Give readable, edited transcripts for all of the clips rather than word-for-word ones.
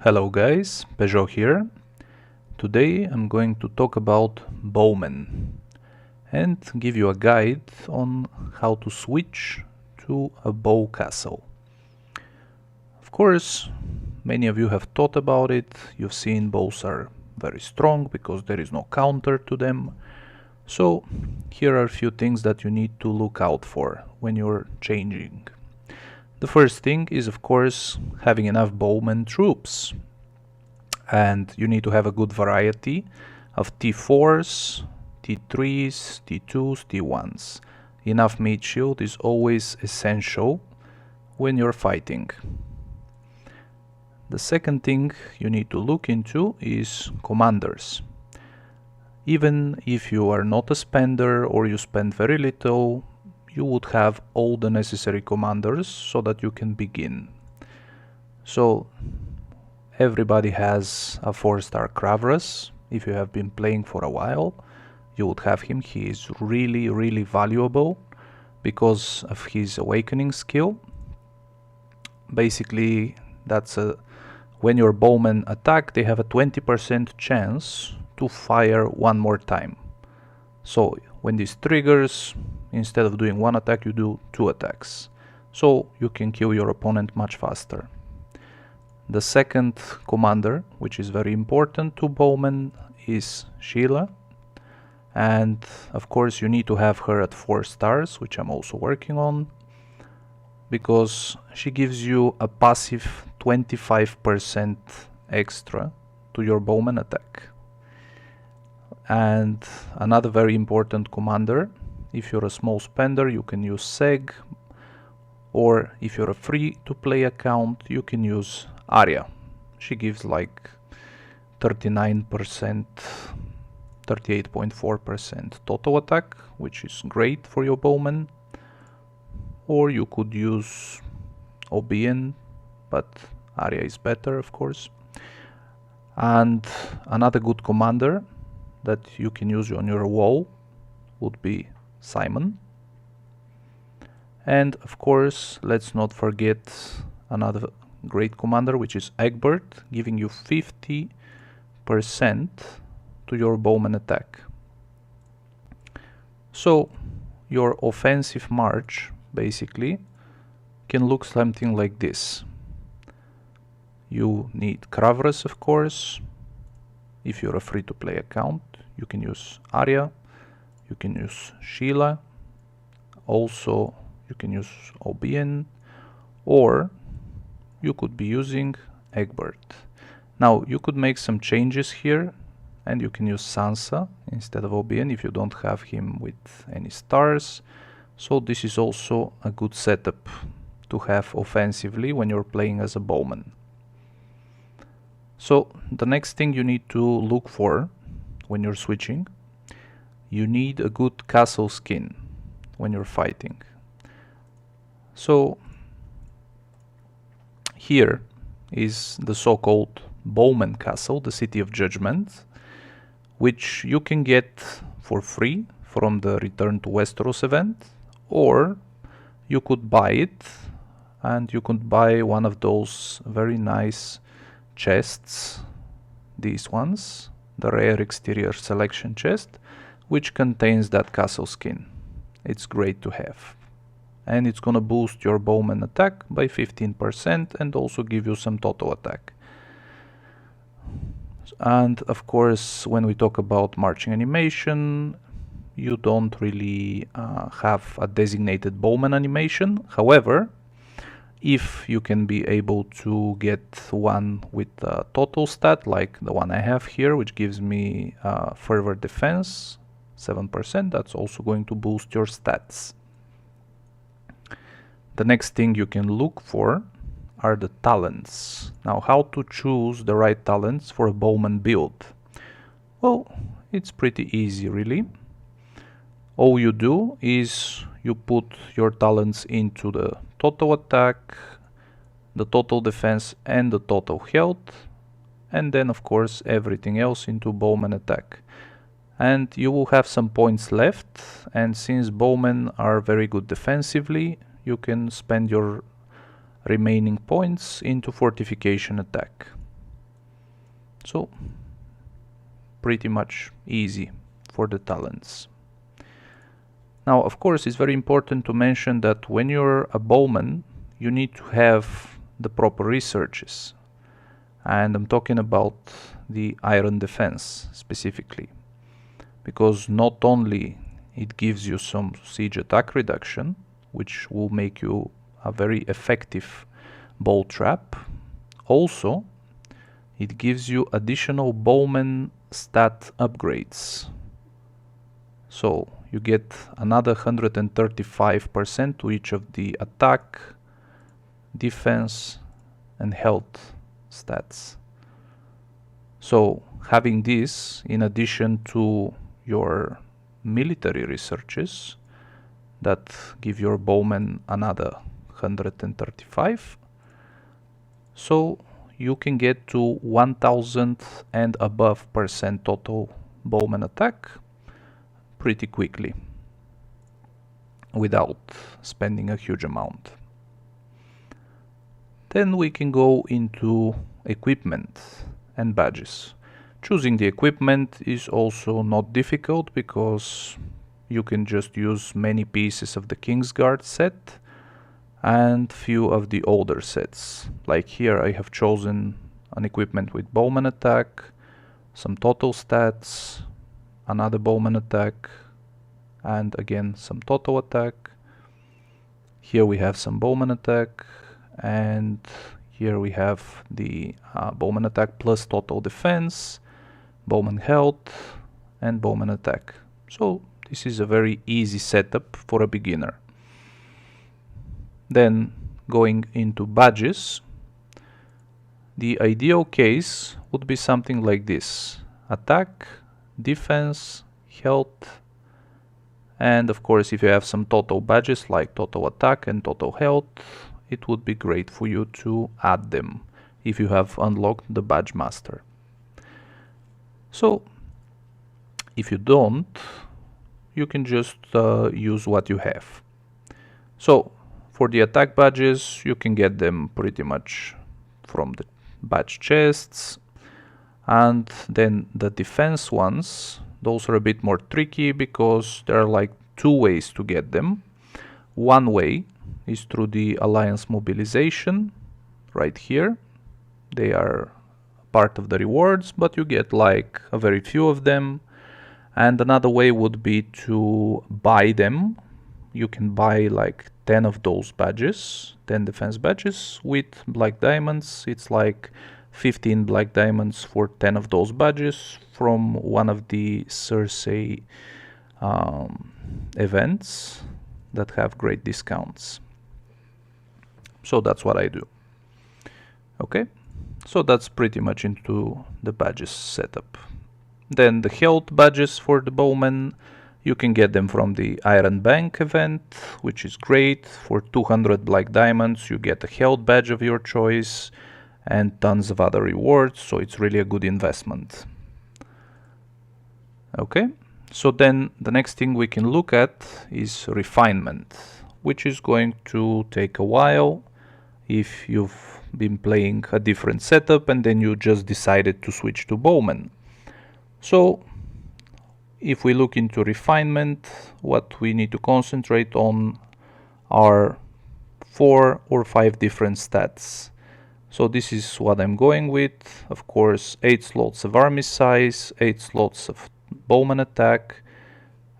Hello guys, Peugeot here. Today I'm going to talk about bowmen and give you a guide on how to switch to a bow castle. Of course, many of you have thought about it. You've seen bows are very strong because there is no counter to them. So here are a few things that you need to look out for when you're changing. The first thing is, of course, having enough bowman troops. And you need to have a good variety of T4s, T3s, T2s, T1s. Enough meat shield is always essential when you're fighting. The second thing you need to look into is commanders. Even if you are not a spender or you spend very little, you would have all the necessary commanders so that you can begin. So everybody has a 4-star Kravras. If you have been playing for a while, you would have him. He is really valuable because of his awakening skill. Basically, that's when your bowmen attack, they have a 20% chance to fire one more time. So when this triggers, instead of doing one attack, you do 2 attacks. So you can kill your opponent much faster. The second commander, which is very important to bowmen, is Sheila. And of course you need to have her at 4 stars, which I'm also working on, because she gives you a passive 25% extra to your bowman attack. And another very important commander, if you're a small spender, you can use Seg, or if you're a free-to-play account, you can use Arya. She gives like 39%, 38.4% total attack, which is great for your bowman. Or you could use Obian, but Arya is better, of course. And another good commander that you can use on your wall would be Simon. And of course, let's not forget another great commander, which is Egbert, giving you 50% to your bowman attack. So your offensive march basically can look something like this. You need Kravras, of course. If you're a free-to-play account, you can use Arya, you can use Sheila, also you can use Obian, or you could be using Egbert. Now you could make some changes here and you can use Sansa instead of Obian if you don't have him with any stars. So this is also a good setup to have offensively when you're playing as a bowman. So the next thing you need to look for when you're switching, you need a good castle skin when you're fighting. So here is the so-called Bowman Castle, the City of Judgment, which you can get for free from the Return to Westeros event, or you could buy it, and you could buy one of those very nice chests, these ones, the rare exterior selection chest, which contains that castle skin. It's great to have. And it's gonna boost your bowman attack by 15% and also give you some total attack. And of course, when we talk about marching animation, you don't really have a designated bowman animation. However, if you can be able to get one with a total stat, like the one I have here, which gives me fervor defense, 7%, that's also going to boost your stats. The next thing you can look for are the talents. Now, how to choose the right talents for a bowman build? Well, it's pretty easy, really. All you do is you put your talents into the total attack, the total defense and the total health, and then of course everything else into bowman attack. And you will have some points left, and since bowmen are very good defensively, you can spend your remaining points into fortification attack. So pretty much easy for the talents. Now, of course, it's very important to mention that when you're a bowman, you need to have the proper researches. And I'm talking about the iron defense specifically, because not only it gives you some siege attack reduction, which will make you a very effective bow trap, also it gives you additional bowman stat upgrades. So you get another 135% to each of the attack, defense and health stats. So having this in addition to your military researches that give your bowman another 135, so you can get to 1000 and above % total bowman attack pretty quickly without spending a huge amount. Then we can go into equipment and badges. Choosing the equipment is also not difficult because you can just use many pieces of the Kingsguard set and few of the older sets. Like here I have chosen an equipment with bowman attack, some total stats, another bowman attack, and again some total attack. Here we have some bowman attack, and here we have the bowman attack plus total defense, bowman health, and bowman attack. So this is a very easy setup for a beginner. Then going into badges, the ideal case would be something like this: attack, defense, health, and of course if you have some total badges like total attack and total health, it would be great for you to add them if you have unlocked the badge master. So if you don't, you can just use what you have. So for the attack badges, you can get them pretty much from the badge chests, and then the defense ones, those are a bit more tricky because there are like two ways to get them. One way is through the alliance mobilization right here. They are part of the rewards, but you get like a very few of them. And another way would be to buy them. You can buy like 10 of those badges, 10 defense badges with black diamonds. It's like 15 black diamonds for 10 of those badges from one of the Cersei events that have great discounts. So that's what I do. Okay, so that's pretty much into the badges setup. Then the health badges for the bowman, you can get them from the Iron Bank event, which is great. For 200 black diamonds you get a health badge of your choice and tons of other rewards, so it's really a good investment. Okay, so then the next thing we can look at is refinement, which is going to take a while if you've been playing a different setup and then you just decided to switch to bowman. So if we look into refinement, what we need to concentrate on are 4 or 5 different stats. So this is what I'm going with. Of course, 8 slots of army size, 8 slots of bowman attack,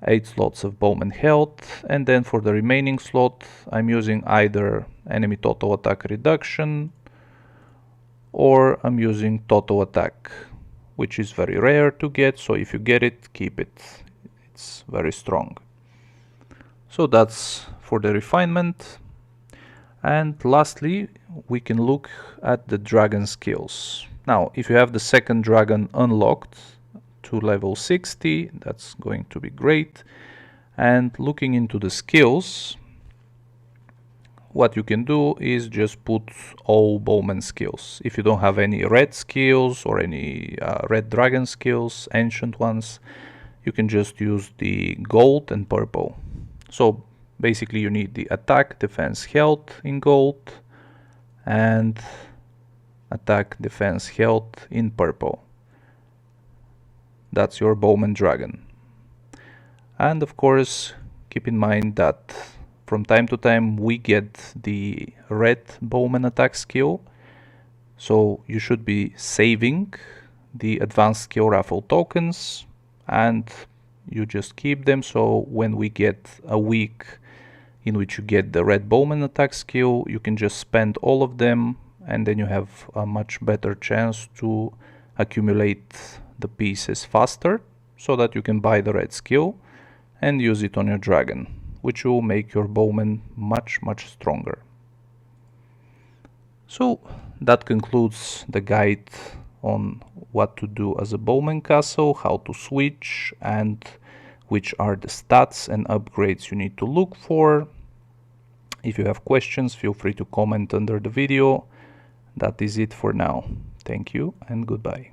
8 slots of bowman health, and then for the remaining slot I'm using either enemy total attack reduction or I'm using total attack, which is very rare to get, so if you get it, keep it. It's very strong. So that's for the refinement. And lastly, we can look at the dragon skills. Now, if you have the second dragon unlocked to level 60, that's going to be great. And looking into the skills, what you can do is just put all bowman skills. If you don't have any red skills or any red dragon skills, ancient ones, you can just use the gold and purple. So basically you need the attack, defense, health in gold and attack, defense, health in purple. that's your Bowman Dragon. And of course, keep in mind that from time to time we get the red Bowman attack skill, so you should be saving the advanced skill raffle tokens and you just keep them, so when we get a week in which you get the red Bowman attack skill, you can just spend all of them and then you have a much better chance to accumulate the pieces faster so that you can buy the red skill and use it on your dragon, which will make your Bowman much stronger. So that concludes the guide on what to do as a Bowman Castle, how to switch, and which are the stats and upgrades you need to look for. If you have questions, feel free to comment under the video. That is it for now. Thank you and goodbye.